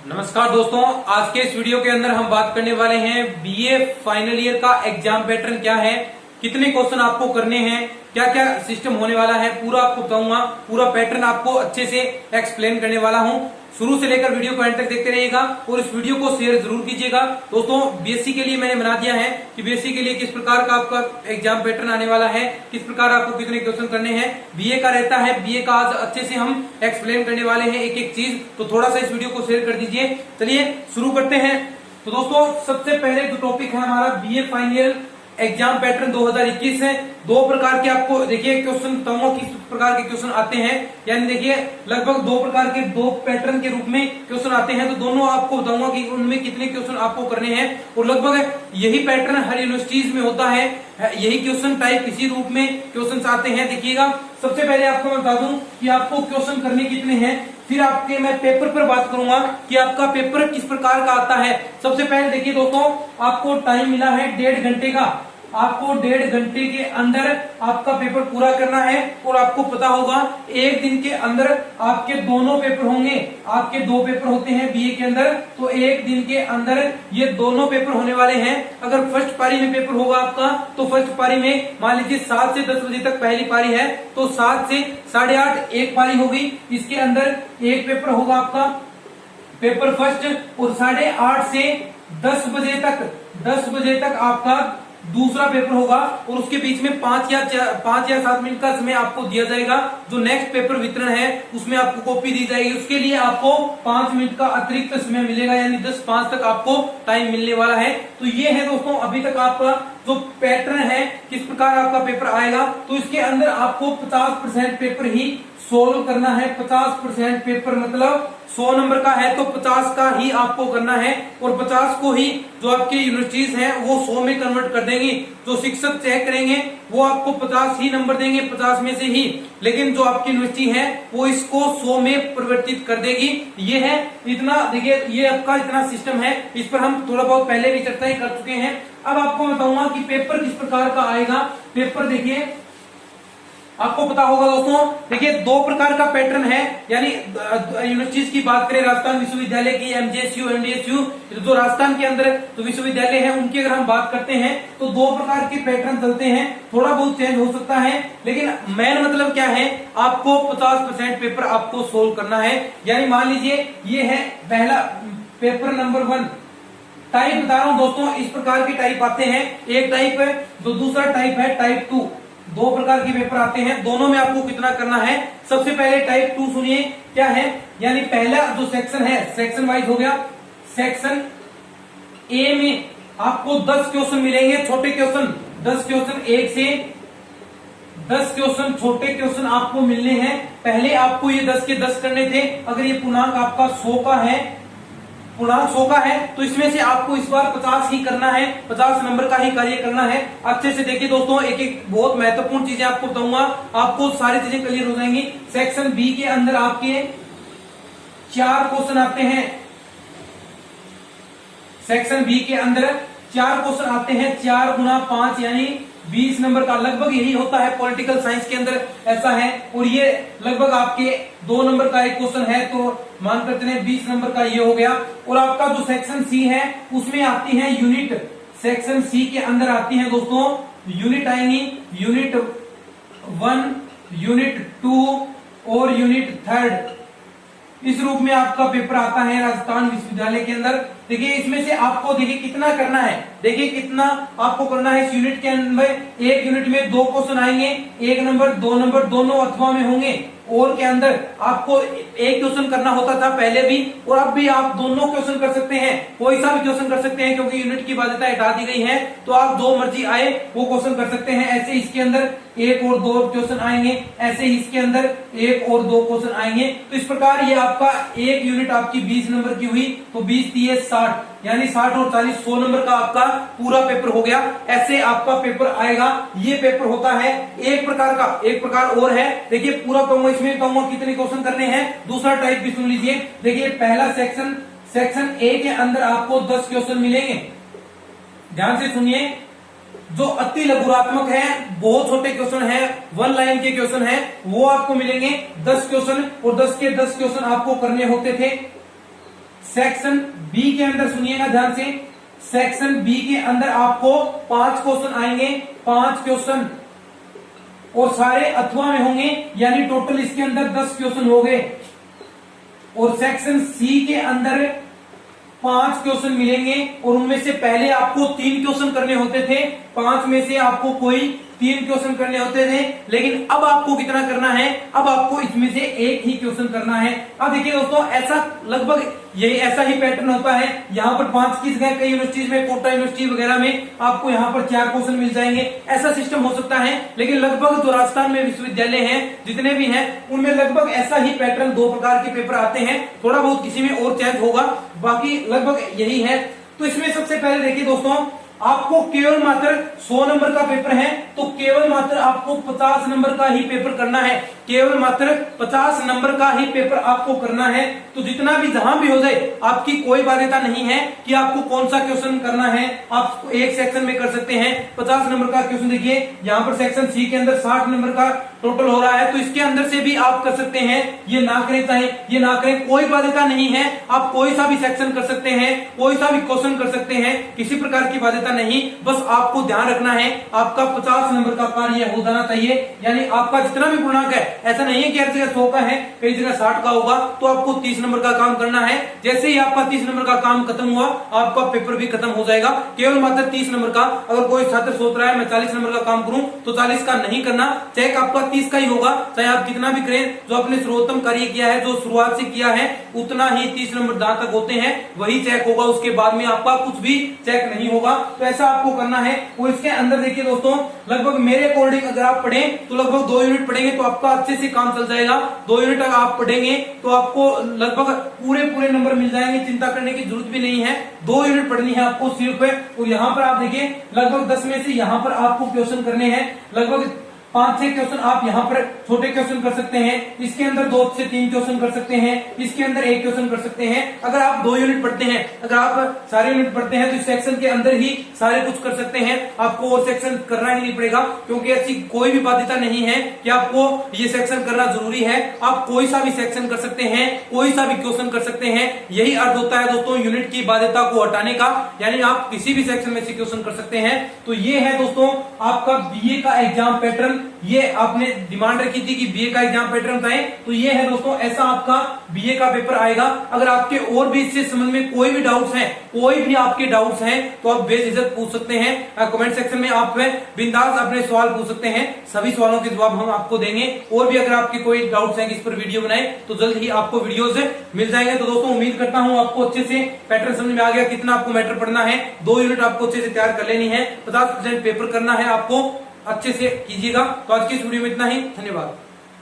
नमस्कार दोस्तों, आज के इस वीडियो के अंदर हम बात करने वाले हैं बीए फाइनल ईयर का एग्जाम पैटर्न क्या है, कितने क्वेश्चन आपको करने हैं, क्या क्या सिस्टम होने वाला है, पूरा आपको बताऊंगा। पूरा पैटर्न आपको अच्छे से एक्सप्लेन करने वाला हूं। शुरू से लेकर वीडियो को एंड तक देखते रहिएगा और इस वीडियो को शेयर जरूर कीजिएगा। दोस्तों, बीएससी के लिए मैंने बना दिया है कि बीएससी के लिए किस प्रकार का आपका एग्जाम पैटर्न आने वाला है, किस प्रकार आपको कितने क्वेश्चन करने हैं। बीए का रहता है, बीए का आज अच्छे से हम एक्सप्लेन करने वाले हैं एक एक चीज, तो थोड़ा सा इस वीडियो को शेयर कर दीजिए। चलिए शुरू करते हैं। तो दोस्तों, सबसे पहले जो टॉपिक है हमारा बीए फाइनल एग्जाम पैटर्न 2021 है। दो प्रकार के आपको देखिए क्वेश्चन बताऊंगा, किस प्रकार के क्वेश्चन आते हैं। यानी देखिए लगभग दो प्रकार के दो पैटर्न के रूप में क्वेश्चन आते हैं, तो दोनों आपको बताऊंगा कि उनमें कितने क्वेश्चन आपको करने हैं। और लगभग यही पैटर्न हर यूनिवर्सिटीज में होता है, यही क्वेश्चन टाइप इसी रूप में क्वेश्चन आते हैं। देखिएगा, सबसे पहले आपको मैं बता दूं कि आपको क्वेश्चन करने कितने हैं, फिर आपके मैं पेपर पर बात करूंगा कि आपका पेपर किस प्रकार का आता है। सबसे पहले देखिए दोस्तों, आपको टाइम मिला है 1.5 घंटे का। आपको 1.5 घंटे के अंदर आपका पेपर पूरा करना है और आपको पता होगा एक दिन के अंदर आपके दोनों पेपर होंगे। आपके दो पेपर होते हैं बीए के अंदर, तो एक दिन के अंदर ये दोनों पेपर होने वाले हैं। अगर फर्स्ट पारी में पेपर होगा आपका, तो फर्स्ट पारी में मान लीजिए 7 से 10 बजे तक पहली पारी है, तो 7 से 8:30 एक पारी होगी। इसके अंदर एक पेपर होगा आपका पेपर फर्स्ट, और 8:30 से 10 बजे तक आपका दूसरा पेपर होगा। और उसके बीच में 5 या 7 मिनट का समय आपको दिया जाएगा। जो नेक्स्ट पेपर वितरण है उसमें आपको कॉपी दी जाएगी, उसके लिए आपको 5 मिनट का अतिरिक्त समय मिलेगा, यानी 10:05 तक आपको टाइम मिलने वाला है। तो ये है दोस्तों अभी तक आपका जो पैटर्न है, किस प्रकार आपका पेपर आएगा। तो इसके अंदर आपको 50% पेपर ही सोल्व करना है। 50% पेपर मतलब 100 नंबर का है तो 50 का ही आपको करना है, और 50 को ही जो आपके यूनिवर्सिटीज हैं वो 100 में कन्वर्ट कर देंगी। जो शिक्षक चेक करेंगे वो आपको 50 ही नंबर देंगे, 50 में से ही। लेकिन जो आपकी यूनिवर्सिटी है वो इसको 100 में परिवर्तित कर देगी। ये है इतना, देखिए ये आपका इतना सिस्टम है। इस पर हम थोड़ा बहुत पहले भी चर्चा कर चुके हैं। अब आपको बताऊंगा कि पेपर किस प्रकार का आएगा। पेपर देखिए आपको पता होगा दोस्तों, देखिए दो प्रकार का पैटर्न है। यानी यूनिवर्सिटीज की बात करें, राजस्थान विश्वविद्यालय की, एमजेएसयू, एमडीएसयू, जो राजस्थान के अंदर जो विश्वविद्यालय है उनकी अगर हम बात करते हैं तो दो प्रकार के पैटर्न चलते हैं। थोड़ा बहुत चेंज हो सकता है, लेकिन मेन मतलब क्या है, आपको 50% पेपर आपको सोल्व करना है। यानी मान लीजिए ये है पहला पेपर नंबर 1। टाइप बता रहा हूं दोस्तों, इस प्रकार के टाइप आते हैं। एक टाइप है, जो दूसरा टाइप है टाइप 2। दो प्रकार के पेपर आते हैं, दोनों में आपको कितना करना है। सबसे पहले टाइप 2 सुनिए क्या है। यानी पहला जो सेक्शन है, सेक्शन वाइज हो गया। सेक्शन ए में आपको 10 क्वेश्चन मिलेंगे, छोटे क्वेश्चन 10 क्वेश्चन, 1 से 10 क्वेश्चन छोटे क्वेश्चन आपको मिलने हैं। पहले आपको ये 10 के 10 करने थे। अगर ये पूर्णांक आपका 100 का है, पूर्णांक 100 का है, तो इसमें से आपको इस बार 50 ही करना है, 50 नंबर का ही कार्य करना है। अच्छे से देखिए दोस्तों, एक एक बहुत महत्वपूर्ण चीजें आपको बताऊंगा, आपको सारी चीजें क्लियर हो जाएंगी। सेक्शन बी के अंदर आपके 4 क्वेश्चन आते हैं। सेक्शन बी के अंदर 4 क्वेश्चन आते हैं, 4 गुना 5 यानी 20 नंबर का। लगभग यही होता है पॉलिटिकल साइंस के अंदर, ऐसा है। और ये लगभग आपके 2 नंबर का एक क्वेश्चन है, तो मान करते हैं 20 नंबर का ये हो गया। और आपका जो सेक्शन सी है उसमें आती है यूनिट। सेक्शन सी के अंदर आती है दोस्तों यूनिट आएंगी, यूनिट 1, यूनिट 2 और यूनिट 3। इस रूप में आपका पेपर आता है राजस्थान विश्वविद्यालय के अंदर। देखिए इसमें से आपको देखिए कितना करना है, देखिए कितना आपको करना है। इस यूनिट के अंदर एक यूनिट में 2 क्वेश्चन आएंगे, 1 नंबर 2 नंबर दोनों अथवा में होंगे। और के अंदर आपको एक क्वेश्चन करना होता था पहले भी, और अब भी आप दोनों क्वेश्चन कर सकते हैं, कोई सा भी क्वेश्चन कर सकते हैं, क्योंकि यूनिट की बाध्यता हटा दी गई है। तो आप जो मर्जी आए वो क्वेश्चन कर सकते हैं। ऐसे इसके अंदर 1 और 2 क्वेश्चन आएंगे, ऐसे इसके अंदर 1 और 2 क्वेश्चन आएंगे। तो इस प्रकार ये आपका एक यूनिट आपकी 20 नंबर की हुई, तो 20 3 60, यानी 60 और 40 100 नंबर का आपका पूरा पेपर हो गया। ऐसे आपका पेपर आएगा। ये पेपर होता है एक प्रकार का। एक प्रकार और है, देखिए पूरा कहूंगा, इसमें कहूंगा कितने क्वेश्चन करने हैं। दूसरा टाइप भी सुन लीजिए। देखिए पहला सेक्शन ए के अंदर आपको 10 क्वेश्चन मिलेंगे। ध्यान से सुनिए, जो अति लघुरात्मक है, बहुत छोटे क्वेश्चन है, 1 लाइन के क्वेश्चन है, वो आपको मिलेंगे 10 क्वेश्चन। और 10 के 10 क्वेश्चन आपको करने होते थे। सेक्शन बी के अंदर सुनिएगा ध्यान से, सेक्शन बी के अंदर आपको 5 क्वेश्चन आएंगे, 5 क्वेश्चन और सारे अथवा में होंगे, यानी टोटल इसके अंदर 10 क्वेश्चन हो गए। और सेक्शन सी के अंदर 5 क्वेश्चन मिलेंगे और उनमें से पहले आपको 3 क्वेश्चन करने होते थे, 5 में से आपको कोई 3 क्वेश्चन करने होते थे, लेकिन अब आपको कितना करना है, अब आपको इसमें से एक ही क्वेश्चन करना है। अब देखिए दोस्तों, ऐसा लगभग यही ऐसा ही पैटर्न होता है। यहाँ पर 5 की जगह कई यूनिवर्सिटीज में, कोटा यूनिवर्सिटी वगैरह में आपको यहाँ पर 4 क्वेश्चन मिल जाएंगे, ऐसा सिस्टम हो सकता है। लेकिन लगभग जो राजस्थान में विश्वविद्यालय हैं जितने भी हैं, उनमें लगभग ऐसा ही पैटर्न 2 प्रकार के पेपर आते हैं, थोड़ा बहुत किसी में और चेंज होगा, बाकी लगभग यही है। तो इसमें सबसे पहले देखिए दोस्तों, आपको केवल मात्र 100 नंबर का पेपर है, तो केवल मात्र आपको 50 नंबर का ही पेपर करना है, केवल मात्र 50 नंबर का ही पेपर आपको करना है। तो जितना भी जहां भी हो जाए, आपकी कोई बाध्यता नहीं है कि आपको कौन सा क्वेश्चन करना है, आप एक सेक्शन में कर सकते हैं 50 नंबर का क्वेश्चन। देखिए यहाँ पर सेक्शन सी के अंदर 60 नंबर का टोटल हो रहा है, तो इसके अंदर से भी आप कर सकते हैं, ये ना करें चाहे ये ना करें, कोई बाध्यता नहीं है। आप कोई सा भी सेक्शन कर सकते हैं, कोई सा भी क्वेश्चन कर सकते हैं, किसी प्रकार की बाध्यता नहीं। बस आपको ध्यान रखना है, आपका 50 नंबर का कार्य हो जाना चाहिए, यानी आपका जितना भी पूर्णांक है, ऐसा नहीं है कि हर जगह 100 का है, कई जगह 60 का होगा, तो आपको 30 नंबर का काम करना है। जैसे ही आपका 30 नंबर का काम खत्म हुआ, आपका पेपर भी खत्म हो जाएगा, केवल मात्र 30 नंबर का। अगर कोई छात्र सोच रहा है मैं 40 नंबर का काम करूं, तो 40 का नहीं करना, चेक आपका 30 का ही होगा, चाहे आप कितना भी करें। जो आपने सर्वोत्तम कार्य किया है, जो शुरुआत से किया है, उतना ही 30 नंबर जहां तक होते हैं वही चेक होगा, उसके बाद में आपका कुछ भी चेक नहीं होगा। तो ऐसा आपको करना है। और इसके अंदर देखिए दोस्तों, लगभग मेरे अकॉर्डिंग अगर आप पढ़ें तो लगभग 2 यूनिट पढ़ेंगे तो आपका अच्छे से काम चल जाएगा। 2 यूनिट अगर आप पढ़ेंगे तो आपको लगभग पूरे नंबर मिल जाएंगे, चिंता करने की जरूरत भी नहीं है। 2 यूनिट पढ़नी है आपको सिर्फ। और यहाँ पर आप देखिए लगभग 10 में से यहाँ पर आपको क्वेश्चन करने हैं, लगभग 5-6 क्वेश्चन आप यहाँ पर छोटे क्वेश्चन कर सकते हैं, इसके अंदर 2 से 3 क्वेश्चन कर सकते हैं, इसके अंदर 1 क्वेश्चन कर सकते हैं। अगर आप 2 यूनिट पढ़ते हैं, अगर आप सारे यूनिट पढ़ते हैं, तो इस सेक्शन के अंदर ही सारे कुछ कर सकते हैं, आपको और सेक्शन करना ही नहीं पड़ेगा, क्योंकि ऐसी कोई भी बाध्यता नहीं है कि आपको ये सेक्शन करना जरूरी है। आप कोई सा भी सेक्शन कर सकते हैं, कोई सा भी क्वेश्चन कर सकते हैं। यही अर्थ होता है दोस्तों यूनिट की बाध्यता को हटाने का, यानी आप किसी भी सेक्शन में से क्वेश्चन कर सकते हैं। तो ये है दोस्तों आपका बीए का एग्जाम पैटर्न। ये आपने डिमांड रखी थी कि बीए का एग्जाम पैटर्न बताएं, तो ये है दोस्तों, ऐसा आपका बीए का पेपर आएगा। अगर आपके और भी इससे संबंध में कोई भी डाउट्स हैं, कोई भी आपके डाउट्स हैं, तो आप बेझिझक पूछ सकते हैं। कमेंट सेक्शन में आप बिंदास अपने सवाल पूछ सकते हैं, सभी सवालों के जवाब हम आपको देंगे। और भी अगर आपके कोई डाउट्स हैं कि इस पर वीडियो बनाए, तो जल्द ही आपको वीडियोस मिल जाएंगे। तो दोस्तों उम्मीद करता हूं आपको अच्छे से पैटर्न समझ में आ गया, कितना आपको मैटर पढ़ना है। 2 यूनिट आपको अच्छे से तैयार कर लेनी है, 50% पेपर करना है आपको, अच्छे से कीजिएगा। तो आज की इस वीडियो में इतना ही, धन्यवाद।